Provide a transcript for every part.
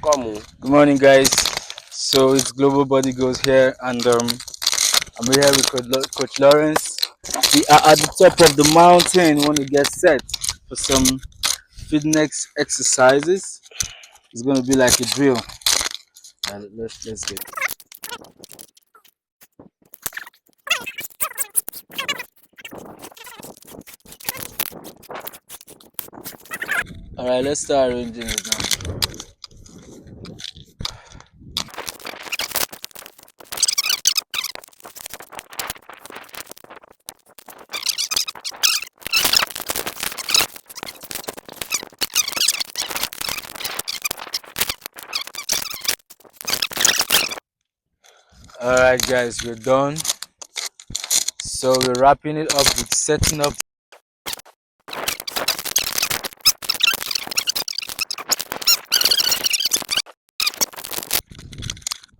Come on. Good morning, guys. So it's Global Body Goals here, and I'm here with Coach Lawrence. We are at the top of the mountain. We want to get set for some fitness exercises. It's going to be like a drill. Let's get. All right, let's start arranging it now. All right, guys, we're done. So we're wrapping it up with setting up.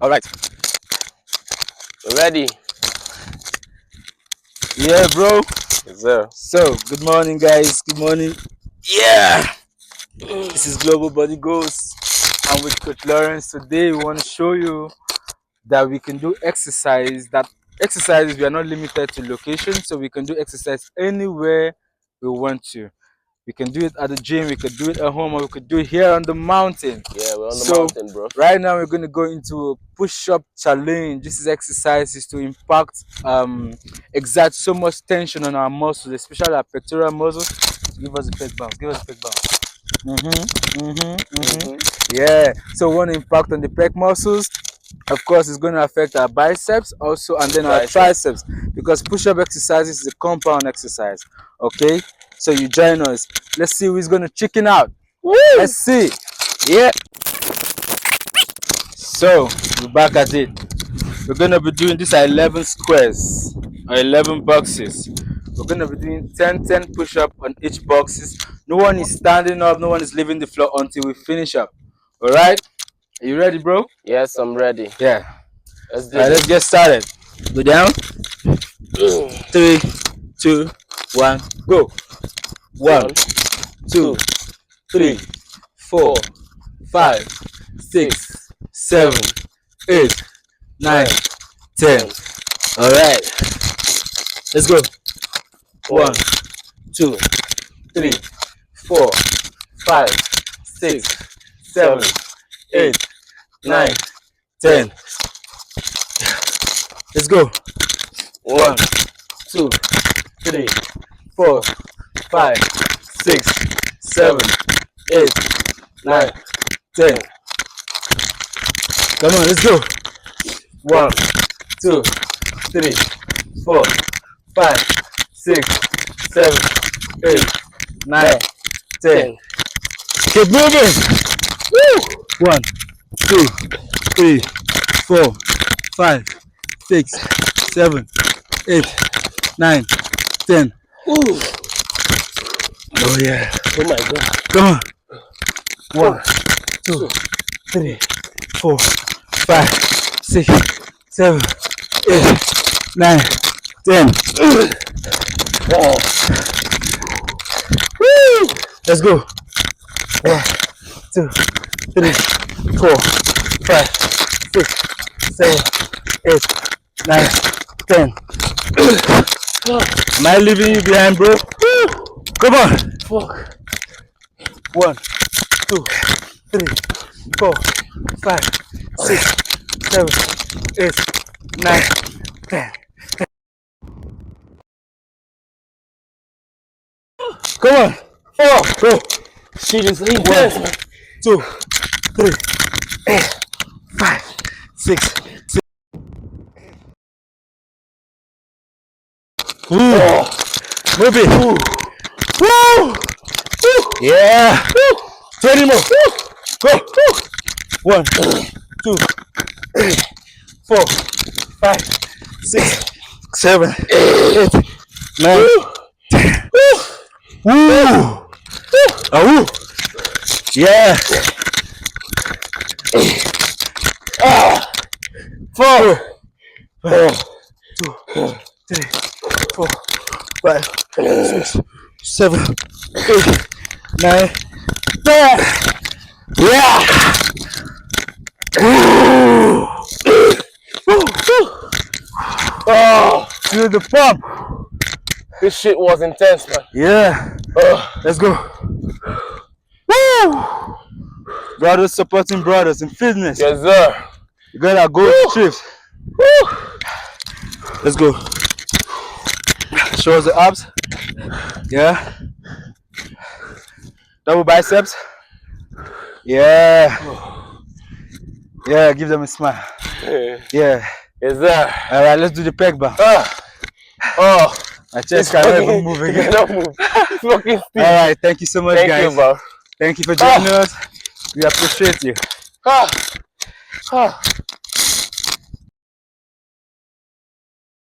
All right. Ready? Yeah, bro. Yes, sir. So, good morning, guys. Good morning. Yeah. This is Global Body Goals. I'm with Coach Lawrence. Today, we want to show you that we can do exercises. That exercises, we are not limited to location, so we can do exercise anywhere we want to. We can do it at the gym, we could do it at home, or we could do it here on the mountain. Yeah, we're on the mountain, bro. Right now we're going to go into a push-up challenge. This is exercises to impact, exert so much tension on our muscles, especially our pectoral muscles. Give us a pec bounce. Give us a pec bounce. Yeah. So we want to impact on the pec muscles. Of course, it's going to affect our biceps also, and then our triceps, because push-up exercises is a compound exercise. Okay. So you join us. Let's see who's going to chicken out. Woo! Let's see. Yeah. So we're back at it. We're going to be doing these are 11 squares or 11 boxes. We're going to be doing 10 push-up on each boxes. No one is standing up. No one is leaving the floor until we finish up. All right. Are you ready, bro? Yes, I'm ready. Yeah. Let's do All right, let's get started. Go down. 3, 2, 1, go. 1, 2, 3, 4, 5, 6, 7, 8, 9, 10. All right. Let's go. 1, 2, 3, 4, 5, 6, 7, 8, 9, 10. Let's go. 1, 2, 3, 4, 5, 6, 7, 8, 9, 10. Come on, let's go. 1, 2, 3, 4, 5, 6, 7, 8, 9, 10. Keep moving. Woo! 1, 2, 3, 4, 5, 6, 7, 8, 9, 10. Ooh. Oh yeah. Oh my god. Come on. 1, 2, 3, 4, 5, 6, 7, 8, 9, 10. Oh. Woo! Let's go. 1, 2, 3, 4, 5, 6, 7, 8, 9, 10. Am I leaving you behind, bro? Come on. Fuck. 1, 2, 3, 4, 5, 6, 7, 8, 9, 10. Come on. 4, go. Shit is intense, man. 2, 3, 5, 6, 7. Oh. Move it. Woo. Yeah. 20 more. Go. 1, 2, 3, 4, 5, 6, 7, 8, 9, 10. Woo. Oh. Yeah. 4, 2, 3, 4, 5, 6, 7, 8, 9, 10. Yeah. do the pump. This shit was intense, man. Yeah. Let's go. Woo! Brothers supporting brothers in fitness. Yes, sir. You gotta go shift. Let's go. Show us the abs. Yeah. Double biceps. Yeah. Yeah, give them a smile. Yeah. Yes, sir. Alright, let's do the pec bar. Oh. My chest cannot even move again. Cannot move. Fucking still. Alright, thank you so much, Thank guys. you, bro. Thank you for joining us. We appreciate you.